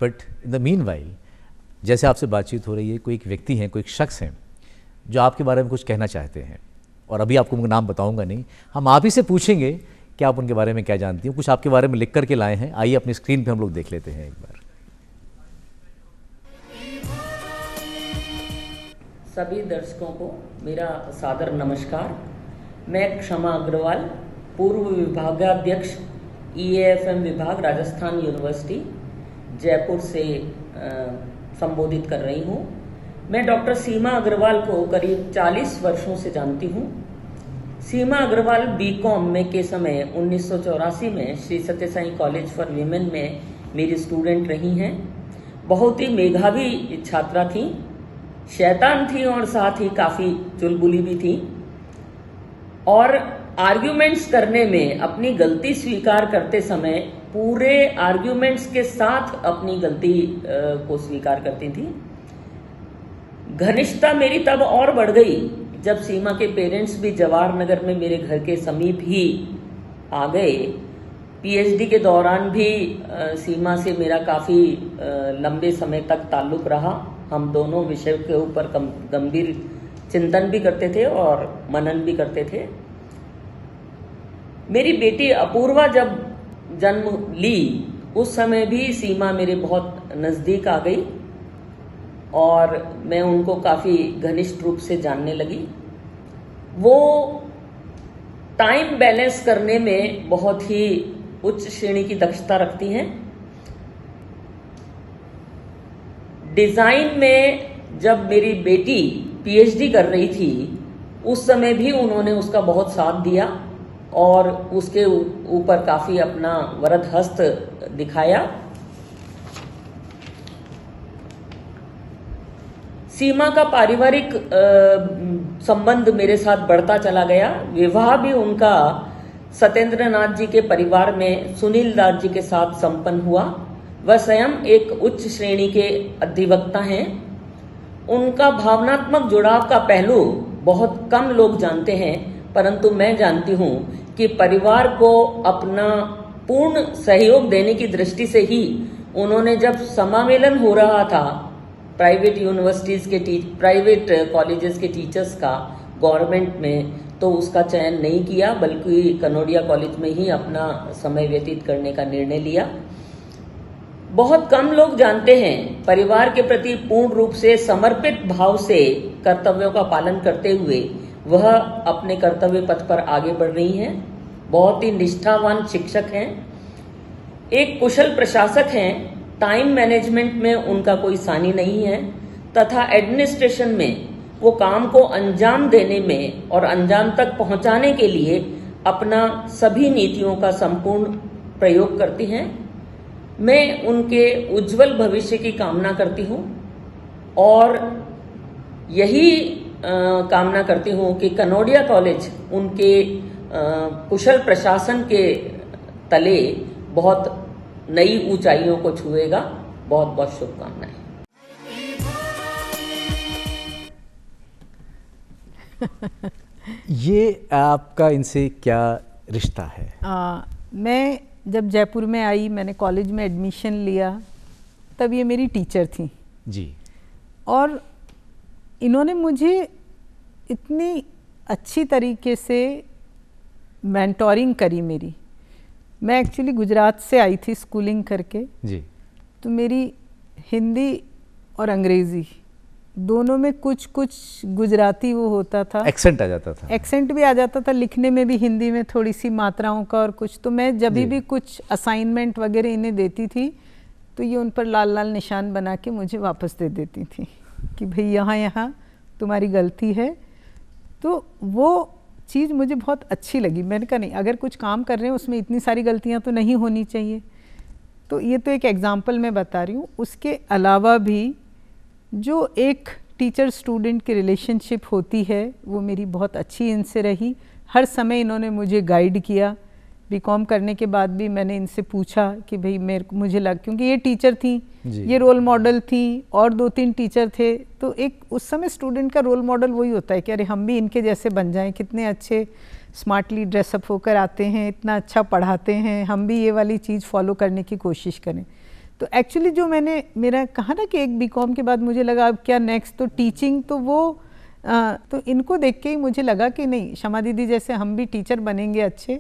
Speaker 1: but in the mean while जैसे आपसे बातचीत हो रही है, कोई एक व्यक्ति हैं, कोई एक शख्स हैं जो आपके बारे में कुछ कहना चाहते हैं, और अभी आपको उनका नाम बताऊंगा नहीं, हम आप ही से पूछेंगे कि आप उनके बारे में क्या जानती हैं। कुछ आपके बारे में लिख करके लाए हैं, आइए अपनी स्क्रीन पे हम लोग देख लेते हैं एक बार।
Speaker 3: सभी दर्शकों को मेरा सादर नमस्कार। मैं क्षमा अग्रवाल, पूर्व विभागाध्यक्ष EAFM विभाग, राजस्थान यूनिवर्सिटी जयपुर से संबोधित कर रही हूँ। मैं डॉक्टर सीमा अग्रवाल को करीब 40 वर्षों से जानती हूँ। सीमा अग्रवाल BCom में के समय 1984 में श्री सत्य साई कॉलेज फॉर वीमेन में मेरी स्टूडेंट रही हैं। बहुत ही मेधावी छात्रा थी, शैतान थी और साथ ही काफ़ी चुलबुली भी थी, और आर्ग्यूमेंट्स करने में अपनी गलती स्वीकार करते समय पूरे आर्ग्यूमेंट्स के साथ अपनी गलती को स्वीकार करती थी। घनिष्ठता मेरी तब और बढ़ गई जब सीमा के पेरेंट्स भी जवाहर नगर में मेरे घर के समीप ही आ गए। PhD के दौरान भी सीमा से मेरा काफ़ी लंबे समय तक ताल्लुक़ रहा। हम दोनों विषय के ऊपर गंभीर चिंतन भी करते थे और मनन भी करते थे। मेरी बेटी अपूर्वा जब जन्म ली उस समय भी सीमा मेरे बहुत नज़दीक आ गई और मैं उनको काफ़ी घनिष्ठ रूप से जानने लगी। वो टाइम बैलेंस करने में बहुत ही उच्च श्रेणी की दक्षता रखती हैं। डिज़ाइन में जब मेरी बेटी PhD कर रही थी उस समय भी उन्होंने उसका बहुत साथ दिया और उसके ऊपर काफ़ी अपना वरद हस्त दिखाया। सीमा का पारिवारिक संबंध मेरे साथ बढ़ता चला गया। विवाह भी उनका सत्येंद्र नाथ जी के परिवार में सुनील दास जी के साथ संपन्न हुआ। वह स्वयं एक उच्च श्रेणी के अधिवक्ता हैं। उनका भावनात्मक जुड़ाव का पहलू बहुत कम लोग जानते हैं, परंतु मैं जानती हूँ कि परिवार को अपना पूर्ण सहयोग देने की दृष्टि से ही उन्होंने जब समामेलन हो रहा था प्राइवेट यूनिवर्सिटीज़ के प्राइवेट कॉलेजेस के टीचर्स का गवर्नमेंट में, तो उसका चयन नहीं किया बल्कि कनोडिया कॉलेज में ही अपना समय व्यतीत करने का निर्णय लिया। बहुत कम लोग जानते हैं परिवार के प्रति पूर्ण रूप से समर्पित भाव से कर्तव्यों का पालन करते हुए वह अपने कर्तव्य पथ पर आगे बढ़ रही हैं। बहुत ही निष्ठावान शिक्षक हैं, एक कुशल प्रशासक हैं। टाइम मैनेजमेंट में उनका कोई सानी नहीं है तथा एडमिनिस्ट्रेशन में वो काम को अंजाम देने में और अंजाम तक पहुंचाने के लिए अपना सभी नीतियों का संपूर्ण प्रयोग करती हैं। मैं उनके उज्जवल भविष्य की कामना करती हूँ और यही कामना करती हूँ कि कनोडिया कॉलेज उनके कुशल प्रशासन के तले बहुत नई ऊंचाइयों को छुएगा। बहुत बहुत शुभकामनाएं।
Speaker 1: ये आपका इनसे क्या रिश्ता है?
Speaker 2: मैं जब जयपुर में आई, मैंने कॉलेज में एडमिशन लिया, तब ये मेरी टीचर थी
Speaker 1: जी।
Speaker 2: और इन्होंने मुझे इतनी अच्छी तरीके से मेंटोरिंग करी मेरी। मैं एक्चुअली गुजरात से आई थी स्कूलिंग करके
Speaker 1: जी।
Speaker 2: तो मेरी हिंदी और अंग्रेज़ी दोनों में कुछ कुछ गुजराती वो होता था,
Speaker 1: एक्सेंट आ जाता था।
Speaker 2: एक्सेंट भी आ जाता था, लिखने में भी हिंदी में थोड़ी सी मात्राओं का और कुछ। तो मैं जब भी कुछ असाइनमेंट वगैरह इन्हें देती थी तो ये उन पर लाल लाल निशान बना के मुझे वापस दे देती थी कि भाई यहाँ यहाँ तुम्हारी गलती है। तो वो चीज़ मुझे बहुत अच्छी लगी। मैंने कहा नहीं, अगर कुछ काम कर रहे हैं उसमें इतनी सारी गलतियाँ तो नहीं होनी चाहिए। तो ये तो एक एग्ज़ाम्पल मैं बता रही हूँ। उसके अलावा भी जो एक टीचर स्टूडेंट की रिलेशनशिप होती है वो मेरी बहुत अच्छी इनसे रही। हर समय इन्होंने मुझे गाइड किया। BCom करने के बाद भी मैंने इनसे पूछा कि भाई मुझे क्योंकि ये टीचर थी, ये रोल मॉडल थी और 2-3 टीचर थे, तो एक उस समय स्टूडेंट का रोल मॉडल वही होता है कि अरे हम भी इनके जैसे बन जाएं, कितने अच्छे स्मार्टली ड्रेसअप होकर आते हैं, इतना अच्छा पढ़ाते हैं, हम भी ये वाली चीज़ फॉलो करने की कोशिश करें। तो एक्चुअली जो मेरा कहा ना कि एक BCom के बाद मुझे लगा अब क्या नेक्स्ट, तो टीचिंग तो वो तो इनको देख के ही मुझे लगा कि नहीं, शमा दीदी जैसे हम भी टीचर बनेंगे अच्छे।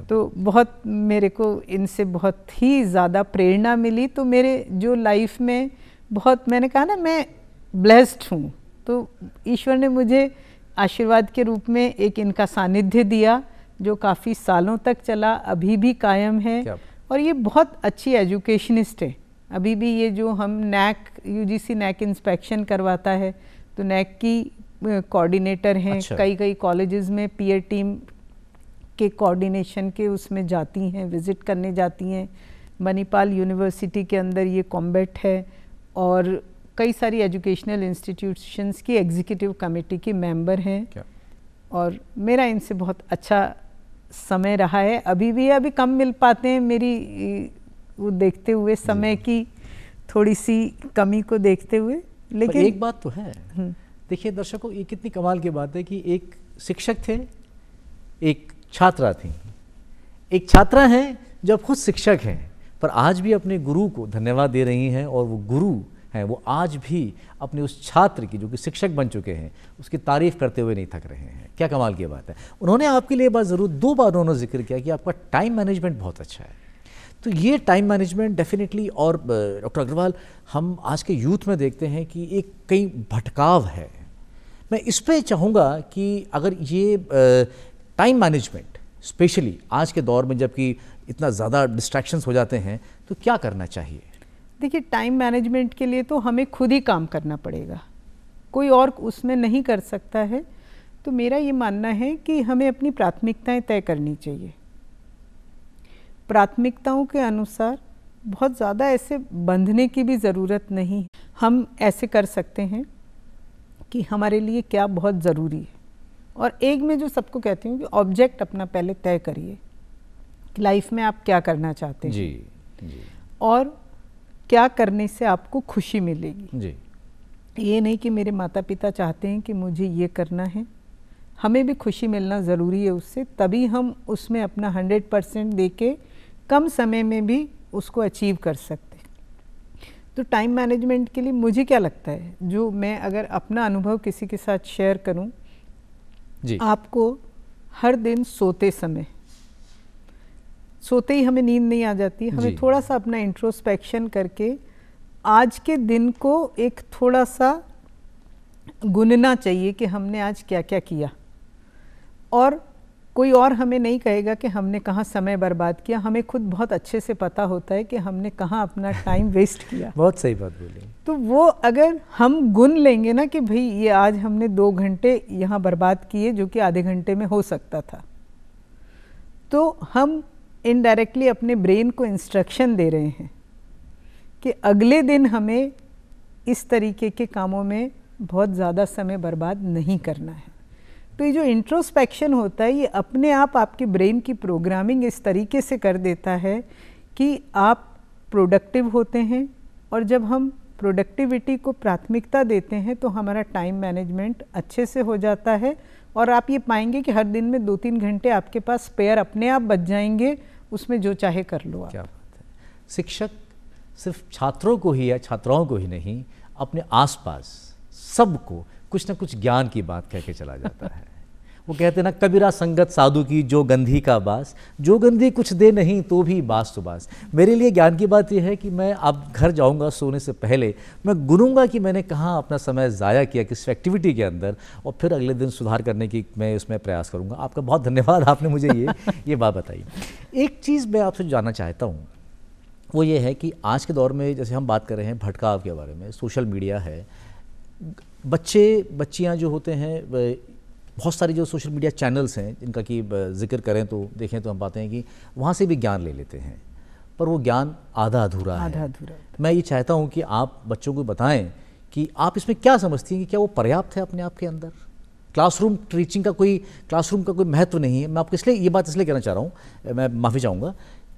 Speaker 2: तो बहुत मेरे को इनसे बहुत ही ज़्यादा प्रेरणा मिली। तो मेरे जो लाइफ में बहुत, मैंने कहा ना, मैं ब्लेस्ड हूँ। तो ईश्वर ने मुझे आशीर्वाद के रूप में एक इनका सानिध्य दिया जो काफ़ी सालों तक चला, अभी भी कायम है। और ये बहुत अच्छी एजुकेशनिस्ट है। अभी भी ये जो हम नैक, यूजीसी नैक इंस्पेक्शन करवाता है, तो नैक की कोऑर्डिनेटर हैं। अच्छा। कई कॉलेजेस में पीयर टीम के कोऑर्डिनेशन के उसमें जाती हैं, विज़िट करने जाती हैं। मणिपाल यूनिवर्सिटी के अंदर ये कॉम्बैट है और कई सारी एजुकेशनल इंस्टीट्यूशंस की एग्जीक्यूटिव कमेटी की मेंबर हैं। और मेरा इनसे बहुत अच्छा समय रहा है। अभी भी अभी कम मिल पाते हैं, मेरी वो देखते हुए, समय की थोड़ी सी कमी को देखते हुए। लेकिन
Speaker 1: एक बात तो है, देखिए दर्शकों, ये कितनी कमाल की बात है कि एक शिक्षक थे, एक छात्रा थी। एक छात्रा हैं जो अब खुद शिक्षक हैं, पर आज भी अपने गुरु को धन्यवाद दे रही हैं। और वो गुरु हैं, वो आज भी अपने उस छात्र की, जो कि शिक्षक बन चुके हैं, उसकी तारीफ करते हुए नहीं थक रहे हैं। क्या कमाल की बात है। उन्होंने आपके लिए बात ज़रूर 2 बार उन्होंने जिक्र किया कि आपका टाइम मैनेजमेंट बहुत अच्छा है। तो ये टाइम मैनेजमेंट डेफिनेटली, और डॉक्टर अग्रवाल, हम आज के यूथ में देखते हैं कि एक कई भटकाव है। मैं इस पे चाहूँगा कि अगर ये टाइम मैनेजमेंट स्पेशली आज के दौर में, जबकि इतना ज़्यादा डिस्ट्रैक्शंस हो जाते हैं, तो क्या करना चाहिए?
Speaker 2: देखिए, टाइम मैनेजमेंट के लिए तो हमें खुद ही काम करना पड़ेगा, कोई और उसमें नहीं कर सकता है। तो मेरा ये मानना है कि हमें अपनी प्राथमिकताएं तय करनी चाहिए। प्राथमिकताओं के अनुसार बहुत ज़्यादा ऐसे बंधने की भी ज़रूरत नहीं। हम ऐसे कर सकते हैं कि हमारे लिए क्या बहुत ज़रूरी है। और एक मैं जो सबको कहती हूँ कि ऑब्जेक्ट अपना पहले तय करिए, लाइफ में आप क्या करना चाहते हैं
Speaker 1: जी।
Speaker 2: और क्या करने से आपको खुशी मिलेगी
Speaker 1: जी।
Speaker 2: ये नहीं कि मेरे माता पिता चाहते हैं कि मुझे ये करना है, हमें भी खुशी मिलना ज़रूरी है उससे, तभी हम उसमें अपना 100% दे के कम समय में भी उसको अचीव कर सकते। तो टाइम मैनेजमेंट के लिए मुझे क्या लगता है, जो मैं अगर अपना अनुभव किसी के साथ शेयर करूं, आपको हर दिन सोते ही हमें नींद नहीं आ जाती, हमें थोड़ा सा अपना इंट्रोस्पेक्शन करके आज के दिन को एक थोड़ा सा गुनना चाहिए कि हमने आज क्या क्या किया। और कोई और हमें नहीं कहेगा कि हमने कहाँ समय बर्बाद किया, हमें खुद बहुत अच्छे से पता होता है कि हमने कहाँ अपना टाइम वेस्ट किया।
Speaker 1: बहुत सही बात बोली।
Speaker 2: तो वो अगर हम गुन लेंगे ना कि भाई ये आज हमने 2 घंटे यहाँ बर्बाद किए जो कि आधे घंटे में हो सकता था, तो हम इनडायरेक्टली अपने ब्रेन को इंस्ट्रक्शन दे रहे हैं कि अगले दिन हमें इस तरीके के कामों में बहुत ज़्यादा समय बर्बाद नहीं करना है। तो ये जो इंट्रोस्पेक्शन होता है, ये अपने आप आपके ब्रेन की प्रोग्रामिंग इस तरीके से कर देता है कि आप प्रोडक्टिव होते हैं। और जब हम प्रोडक्टिविटी को प्राथमिकता देते हैं तो हमारा टाइम मैनेजमेंट अच्छे से हो जाता है। और आप ये पाएंगे कि हर दिन में 2-3 घंटे आपके पास स्पेयर अपने आप बच जाएंगे, उसमें जो चाहे कर लो आप।
Speaker 1: क्या बात है। शिक्षक सिर्फ छात्रों को ही या छात्राओं को ही नहीं, अपने आसपास सबको कुछ ना कुछ ज्ञान की बात कह के चला जाता है। वो कहते हैं ना, कबीरा संगत साधु की जो गंधी का बास, जो गंधी कुछ दे नहीं तो भी बास तो बास। मेरे लिए ज्ञान की बात यह है कि मैं अब घर जाऊंगा सोने से पहले मैं गुनूंगा कि मैंने कहाँ अपना समय ज़ाया किया, किस एक्टिविटी के अंदर, और फिर अगले दिन सुधार करने की मैं इसमें प्रयास करूँगा। आपका बहुत धन्यवाद, आपने मुझे ये बात बताई। एक चीज़ मैं आपसे जानना चाहता हूँ, वो ये है कि आज के दौर में जैसे हम बात कर रहे हैं भटकाव के बारे में, सोशल मीडिया है, बच्चियाँ जो होते हैं, बहुत सारी जो सोशल मीडिया चैनल्स हैं जिनका कि जिक्र करें तो देखें तो हम पाते हैं कि वहाँ से भी ज्ञान ले लेते हैं, पर वो ज्ञान आधा अधूरा है। मैं ये चाहता हूँ कि आप बच्चों को बताएं कि आप इसमें क्या समझती हैं कि क्या वो पर्याप्त है अपने आप के अंदर। क्लासरूम टीचिंग का कोई महत्व नहीं है। मैं आपको इसलिए ये बात इसलिए कहना चाह रहा हूँ, मैं माफ़ी चाहूँगा,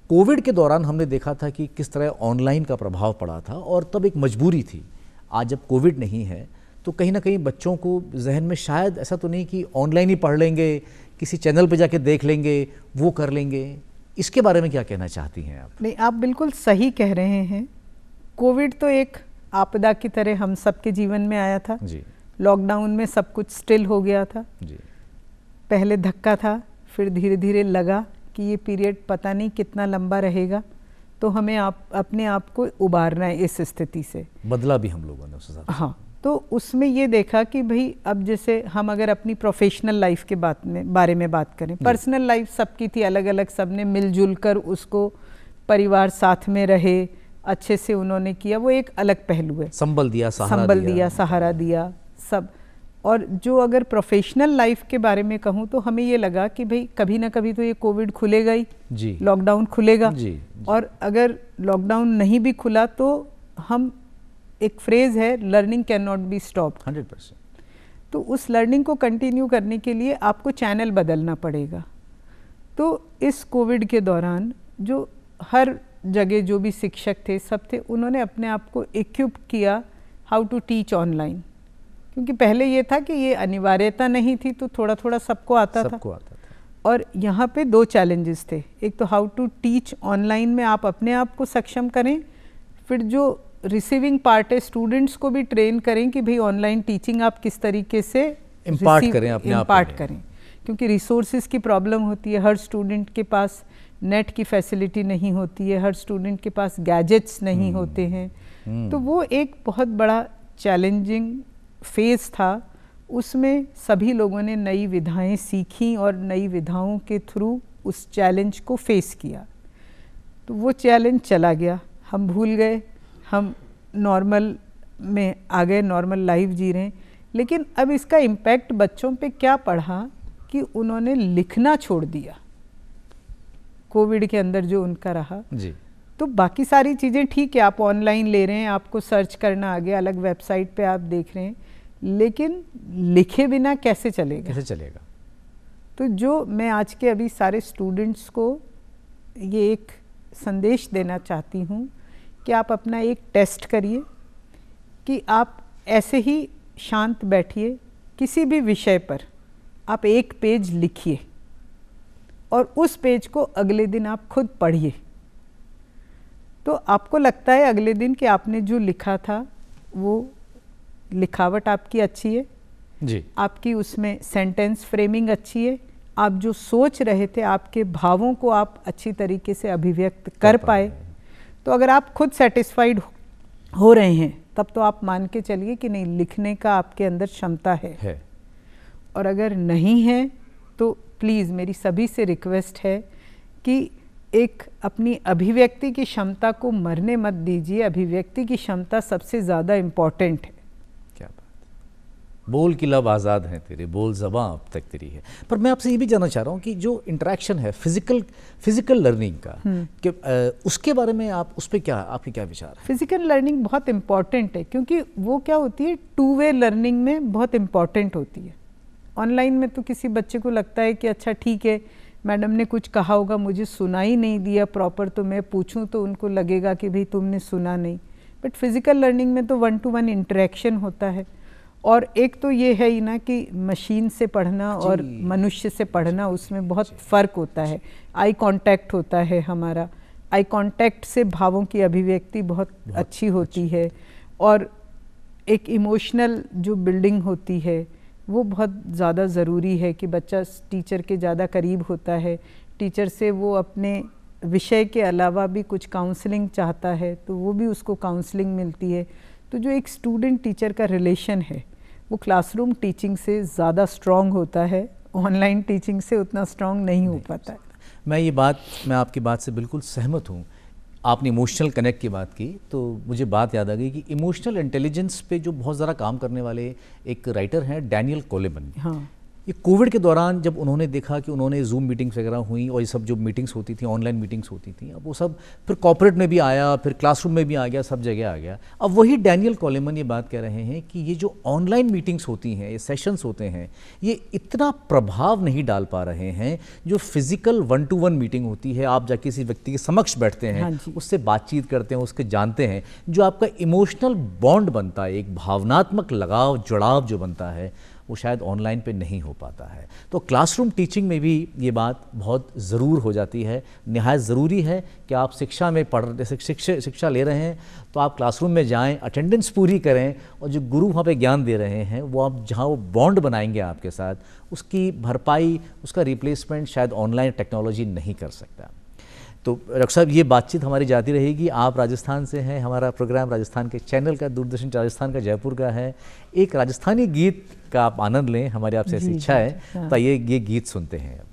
Speaker 1: कोविड के दौरान हमने देखा था कि किस तरह ऑनलाइन का प्रभाव पड़ा था और तब एक मजबूरी थी। आज जब कोविड नहीं है तो कहीं ना कहीं बच्चों को जहन में शायद ऐसा तो नहीं कि ऑनलाइन ही पढ़ लेंगे, किसी चैनल पे जाके देख लेंगे, वो कर लेंगे। इसके बारे में क्या कहना चाहती हैं आप?
Speaker 2: नहीं, आप बिल्कुल सही कह रहे हैं। कोविड तो एक आपदा की तरह हम सबके जीवन में आया था
Speaker 1: जी।
Speaker 2: लॉकडाउन में सब कुछ स्टिल हो गया था
Speaker 1: जी।
Speaker 2: पहले धक्का था, फिर धीरे धीरे लगा कि ये पीरियड पता नहीं कितना लंबा रहेगा, तो हमें अपने आप को उबारना है इस स्थिति से।
Speaker 1: बदला भी हम लोगों ने उस हिसाब से।
Speaker 2: हाँ, तो उसमें ये देखा कि भाई अब जैसे हम अगर अपनी प्रोफेशनल लाइफ के बारे में बात करें, पर्सनल लाइफ सबकी थी अलग अलग, सबने मिलजुल कर उसको, परिवार साथ में रहे, अच्छे से उन्होंने किया, वो एक अलग पहलू है।
Speaker 1: संबल दिया,
Speaker 2: सहारा दिया सब। और जो अगर प्रोफेशनल लाइफ के बारे में कहूँ तो हमें ये लगा कि भाई कभी ना कभी तो ये कोविड खुलेगा ही
Speaker 1: जी,
Speaker 2: लॉकडाउन खुलेगा
Speaker 1: जी।
Speaker 2: और अगर लॉकडाउन नहीं भी खुला तो हम, एक फ्रेज है learning can not be stop,
Speaker 1: 100%।
Speaker 2: तो उस लर्निंग को कंटिन्यू करने के लिए आपको चैनल बदलना पड़ेगा। तो इस कोविड के दौरान जो हर जगह जो भी शिक्षक थे सब थे, उन्होंने अपने आप को इक्विप किया हाउ टू टीच ऑनलाइन, क्योंकि पहले ये था कि ये अनिवार्यता नहीं थी, तो थोड़ा थोड़ा सबको आता था। और यहाँ पे दो चैलेंजेस थे, एक तो हाउ टू टीच ऑनलाइन में आप अपने आप को सक्षम करें, फिर जो रिसीविंग पार्ट है स्टूडेंट्स को भी ट्रेन करें कि भाई ऑनलाइन टीचिंग आप किस तरीके से
Speaker 1: इम्पार्ट करें, अपने आप
Speaker 2: इम्पार्ट करें, क्योंकि रिसोर्सेज की प्रॉब्लम होती है, हर स्टूडेंट के पास नेट की फैसिलिटी नहीं होती है, हर स्टूडेंट के पास गैजेट्स नहीं होते हैं। तो वो एक बहुत बड़ा चैलेंजिंग फेज़ था। उसमें सभी लोगों ने नई विधाएं सीखी और नई विधाओं के थ्रू उस चैलेंज को फेस किया। तो वो चैलेंज चला गया, हम भूल गए, हम नॉर्मल में आ गए, नॉर्मल लाइफ जी रहे हैं। लेकिन अब इसका इम्पैक्ट बच्चों पे क्या पड़ा कि उन्होंने लिखना छोड़ दिया कोविड के अंदर जो उनका रहा
Speaker 1: जी।
Speaker 2: तो बाकी सारी चीज़ें ठीक है, आप ऑनलाइन ले रहे हैं, आपको सर्च करना आ गया, अलग वेबसाइट पे आप देख रहे हैं, लेकिन लिखे बिना कैसे चलेगा? तो जो मैं आज के अभी सारे स्टूडेंट्स को ये एक संदेश देना चाहती हूँ कि आप अपना एक टेस्ट करिए कि आप ऐसे ही शांत बैठिए, किसी भी विषय पर आप एक पेज लिखिए और उस पेज को अगले दिन आप खुद पढ़िए। तो आपको लगता है अगले दिन कि आपने जो लिखा था वो लिखावट आपकी अच्छी है
Speaker 1: जी,
Speaker 2: आपकी उसमें सेंटेंस फ्रेमिंग अच्छी है, आप जो सोच रहे थे आपके भावों को आप अच्छी तरीके से अभिव्यक्त कर पाए। तो अगर आप खुद सेटिस्फाइड हो रहे हैं तब तो आप मान के चलिए कि नहीं, लिखने का आपके अंदर क्षमता है। और अगर नहीं है तो प्लीज़ मेरी सभी से रिक्वेस्ट है कि एक अपनी अभिव्यक्ति की क्षमता को मरने मत दीजिए। अभिव्यक्ति की क्षमता सबसे ज़्यादा इम्पॉर्टेंट है।
Speaker 1: क्या बात, बोल की लब आज़ाद है तेरे, बोल ज़बां अब तक तेरी है। पर मैं आपसे ये भी जानना चाह रहा हूँ कि जो इंटरेक्शन है फिजिकल लर्निंग का, कि उसके बारे में आप उस पर क्या, आपके क्या विचार है?
Speaker 2: फिजिकल लर्निंग बहुत इम्पॉर्टेंट है क्योंकि वो क्या होती है, टू वे लर्निंग में बहुत इम्पॉर्टेंट होती है। ऑनलाइन में तो किसी बच्चे को लगता है कि अच्छा ठीक है, मैडम ने कुछ कहा होगा, मुझे सुना ही नहीं दिया प्रॉपर, तो मैं पूछूं तो उनको लगेगा कि भाई तुमने सुना नहीं। बट फिज़िकल लर्निंग में तो 1-to-1 इंटरेक्शन होता है। और एक तो ये है ही ना कि मशीन से पढ़ना और मनुष्य से पढ़ना, उसमें बहुत फ़र्क होता है। आई कांटेक्ट होता है हमारा, आई कांटेक्ट से भावों की अभिव्यक्ति बहुत अच्छी होती है। और एक इमोशनल जो बिल्डिंग होती है वो बहुत ज़्यादा ज़रूरी है कि बच्चा टीचर के ज़्यादा करीब होता है, टीचर से वो अपने विषय के अलावा भी कुछ काउंसलिंग चाहता है तो वो भी उसको काउंसलिंग मिलती है। तो जो एक स्टूडेंट टीचर का रिलेशन है वो क्लासरूम टीचिंग से ज़्यादा स्ट्रॉन्ग होता है, ऑनलाइन टीचिंग से उतना स्ट्रॉन्ग नहीं हो पाता है।
Speaker 1: मैं आपकी बात से बिल्कुल सहमत हूँ। आपने इमोशनल कनेक्ट की बात की तो मुझे बात याद आ गई कि इमोशनल इंटेलिजेंस पे जो बहुत ज़्यादा काम करने वाले एक राइटर हैं डैनियल कोलेमन।
Speaker 2: हाँ,
Speaker 1: ये कोविड के दौरान जब उन्होंने देखा कि उन्होंने जूम मीटिंग्स वगैरह हुई और ये सब जो मीटिंग्स होती थी, ऑनलाइन मीटिंग्स होती थी, अब वो सब फिर कॉर्पोरेट में भी आया, फिर क्लासरूम में भी आ गया, सब जगह आ गया। अब वही डैनियल कोलेमन ये बात कह रहे हैं कि ये जो ऑनलाइन मीटिंग्स होती हैं, ये सेशंस होते हैं, ये इतना प्रभाव नहीं डाल पा रहे हैं जो फिजिकल 1-to-1 मीटिंग होती है। आप जाके किसी व्यक्ति के समक्ष बैठते हैं,
Speaker 2: हाँ,
Speaker 1: उससे बातचीत करते हैं, उसके जानते हैं, जो आपका इमोशनल बॉन्ड बनता है, एक भावनात्मक लगाव जुड़ाव जो बनता है, वो शायद ऑनलाइन पे नहीं हो पाता है। तो क्लासरूम टीचिंग में भी ये बात बहुत ज़रूर हो जाती है। निहायत ज़रूरी है कि आप शिक्षा में शिक्षा ले रहे हैं तो आप क्लासरूम में जाएं, अटेंडेंस पूरी करें, और जो गुरु वहाँ पे ज्ञान दे रहे हैं वो आप जहाँ वो बॉन्ड बनाएंगे आपके साथ, उसकी भरपाई, उसका रिप्लेसमेंट शायद ऑनलाइन टेक्नोलॉजी नहीं कर सकता। तो डॉक्टर साहब, ये बातचीत हमारी जाती रहेगी। आप राजस्थान से हैं, हमारा प्रोग्राम राजस्थान के चैनल का, दूरदर्शन राजस्थान का, जयपुर का है। एक राजस्थानी गीत का आप आनंद लें, हमारी आपसे ऐसी इच्छा है। तो ये गीत सुनते हैं।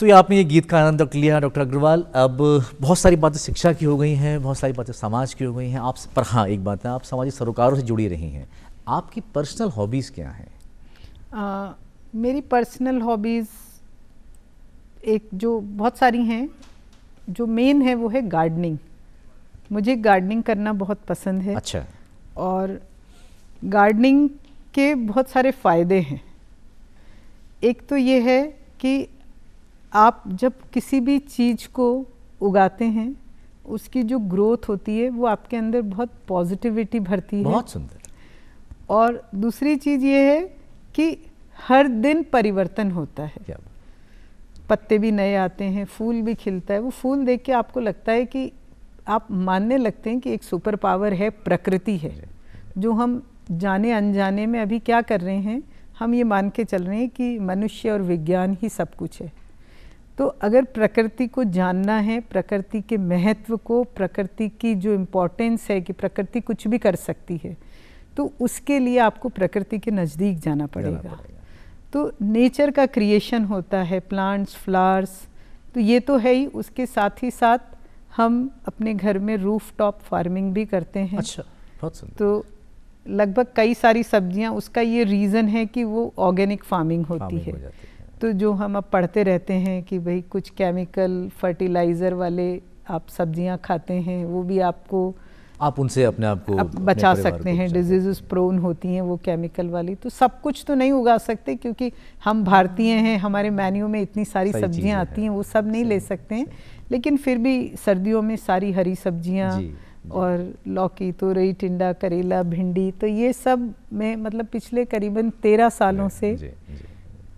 Speaker 1: तो ये आपने ये गीत का आनंद लिया डॉक्टर अग्रवाल। अब बहुत सारी बातें शिक्षा की हो गई हैं, बहुत सारी बातें समाज की हो गई हैं। आप पर हाँ, एक बात है, आप सामाजिक सरोकारों से जुड़ी रही हैं। आपकी पर्सनल हॉबीज़ क्या हैं?
Speaker 2: मेरी पर्सनल हॉबीज़ एक जो बहुत सारी हैं, जो मेन है वो है गार्डनिंग। मुझे गार्डनिंग करना बहुत पसंद है।
Speaker 1: अच्छा।
Speaker 2: और गार्डनिंग के बहुत सारे फ़ायदे हैं। एक तो ये है कि आप जब किसी भी चीज़ को उगाते हैं, उसकी जो ग्रोथ होती है वो आपके अंदर बहुत पॉजिटिविटी भरती है।
Speaker 1: बहुत सुंदर।
Speaker 2: और दूसरी चीज़ ये है कि हर दिन परिवर्तन होता है।
Speaker 1: क्या?
Speaker 2: पत्ते भी नए आते हैं, फूल भी खिलता है। वो फूल देख के आपको लगता है कि आप मानने लगते हैं कि एक सुपर पावर है, प्रकृति है, जो हम जाने अनजाने में अभी क्या कर रहे हैं, हम ये मान के चल रहे हैं कि मनुष्य और विज्ञान ही सब कुछ है। तो अगर प्रकृति को जानना है, प्रकृति के महत्व को, प्रकृति की जो इम्पोर्टेंस है कि प्रकृति कुछ भी कर सकती है, तो उसके लिए आपको प्रकृति के नज़दीक जाना पड़ेगा। तो नेचर का क्रिएशन होता है, प्लांट्स, फ्लावर्स, तो ये तो है ही। उसके साथ ही साथ हम अपने घर में रूफटॉप फार्मिंग भी करते हैं।
Speaker 1: अच्छा, बहुत सुंदर।
Speaker 2: तो लगभग कई सारी सब्जियां, उसका ये रीज़न है कि वो ऑर्गेनिक फार्मिंग होती है। तो जो हम अब पढ़ते रहते हैं कि भाई कुछ केमिकल फर्टिलाइज़र वाले आप सब्जियां खाते हैं, वो भी आपको,
Speaker 1: आप उनसे अपने आप को
Speaker 2: बचा सकते हैं, डिजीज़ प्रोन होती हैं वो केमिकल वाली। तो सब कुछ तो नहीं उगा सकते क्योंकि हम भारतीय हैं, हमारे मेन्यू में इतनी सारी सब्जियां आती हैं, वो सब नहीं ले सकते हैं। लेकिन फिर भी सर्दियों में सारी हरी सब्जियां और लौकी, तोरई, टिंडा, करेला, भिंडी, तो ये सब मैं मतलब पिछले करीबन 13 सालों से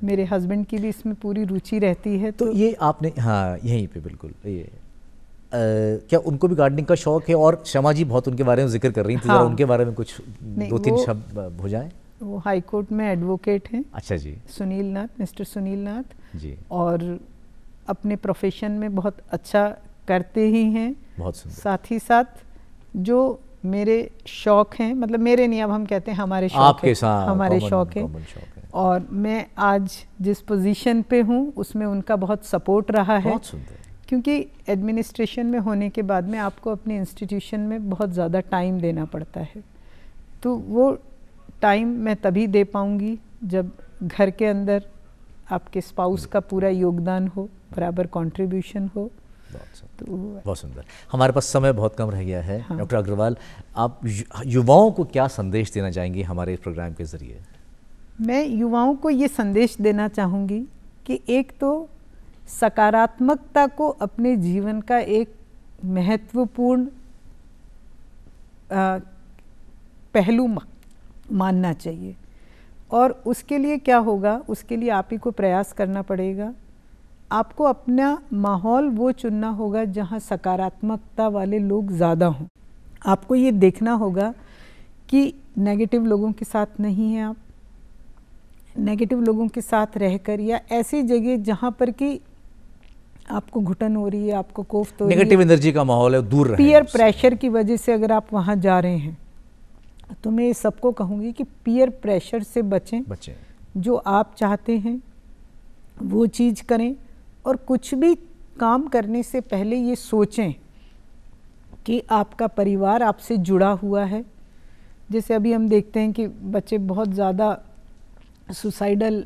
Speaker 2: मेरे हस्बैंड की भी इसमें पूरी रुचि रहती है।
Speaker 1: तो ये आपने, हाँ यहीं पे बिल्कुल, ये क्या उनको भी गार्डनिंग का शौक है? और शमा जी बहुत उनके बारे में जिक्र कर रही थी, हाँ, उनके बारे में कुछ 2-3 शब्द हो जाए।
Speaker 2: वो हाई कोर्ट में एडवोकेट हैं।
Speaker 1: अच्छा जी।
Speaker 2: सुनील नाथ, मिस्टर सुनील नाथ
Speaker 1: जी।
Speaker 2: और अपने प्रोफेशन में बहुत अच्छा करते ही हैं।
Speaker 1: बहुत सुंदर। साथ
Speaker 2: ही साथ जो मेरे शौक हैं, मतलब मेरे नहीं, अब हम कहते हैं हमारे शौक,
Speaker 1: आपके साथ
Speaker 2: हमारे शौक है, और मैं आज जिस पोजीशन पे हूँ उसमें उनका बहुत सपोर्ट रहा है।
Speaker 1: बहुत सुंदर।
Speaker 2: क्योंकि एडमिनिस्ट्रेशन में होने के बाद में आपको अपने इंस्टीट्यूशन में बहुत ज़्यादा टाइम देना पड़ता है, तो वो टाइम मैं तभी दे पाऊँगी जब घर के अंदर आपके स्पाउस का पूरा योगदान हो, बराबर कंट्रीब्यूशन हो।
Speaker 1: बहुत सुंदर। हमारे पास समय बहुत कम रह गया है। हाँ। डॉक्टर अग्रवाल, आप युवाओं को क्या संदेश देना चाहेंगी हमारे इस प्रोग्राम के ज़रिए?
Speaker 2: मैं युवाओं को ये संदेश देना चाहूँगी कि एक तो सकारात्मकता को अपने जीवन का एक महत्वपूर्ण पहलू मानना चाहिए। और उसके लिए क्या होगा, उसके लिए आप ही को प्रयास करना पड़ेगा। आपको अपना माहौल वो चुनना होगा जहाँ सकारात्मकता वाले लोग ज़्यादा हों। आपको ये देखना होगा कि नेगेटिव लोगों के साथ नहीं हैं आप, नेगेटिव लोगों के साथ रहकर, या ऐसी जगह जहाँ पर कि आपको घुटन हो रही है, आपको कोफ्त हो रही है,
Speaker 1: नेगेटिव एनर्जी का माहौल है, दूर रहें।
Speaker 2: पीयर प्रेशर की वजह से अगर आप वहाँ जा रहे हैं तो मैं सबको कहूँगी कि पीयर प्रेशर से बचें। जो आप चाहते हैं वो चीज़ करें, और कुछ भी काम करने से पहले ये सोचें कि आपका परिवार आपसे जुड़ा हुआ है। जैसे अभी हम देखते हैं कि बच्चे बहुत ज़्यादा सुसाइडल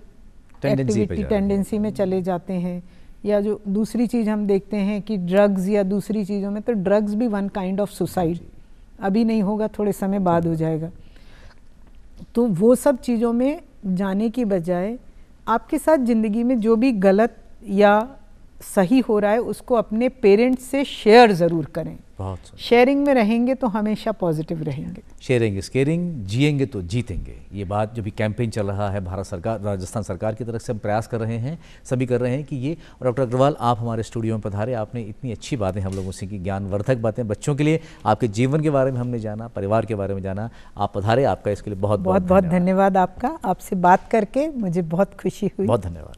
Speaker 2: टेंडेंसी में चले जाते हैं, या जो दूसरी चीज़ हम देखते हैं कि ड्रग्स या दूसरी चीज़ों में, तो ड्रग्स भी वन काइंड ऑफ सुसाइड, अभी नहीं होगा, थोड़े समय बाद हो जाएगा। तो वो सब चीज़ों में जाने की बजाय आपके साथ ज़िंदगी में जो भी गलत या सही हो रहा है उसको अपने पेरेंट्स से शेयर ज़रूर करें।
Speaker 1: बहुत
Speaker 2: शेयरिंग में रहेंगे तो हमेशा पॉजिटिव रहेंगे।
Speaker 1: शेयरिंग इज केयरिंग, जिएंगे तो जीतेंगे। ये बात जो भी कैंपेन चल रहा है भारत सरकार, राजस्थान सरकार की तरफ से हम प्रयास कर रहे हैं, सभी कर रहे हैं कि ये। और डॉक्टर अग्रवाल, आप हमारे स्टूडियो में पधारे, आपने इतनी अच्छी बातें हम लोगों से की, ज्ञानवर्धक बातें बच्चों के लिए, आपके जीवन के बारे में हमने जाना, परिवार के बारे में जाना। आप पधारे, आपका इसके लिए बहुत बहुत
Speaker 2: धन्यवाद। आपका, आपसे बात करके मुझे बहुत खुशी हुई।
Speaker 1: बहुत धन्यवाद।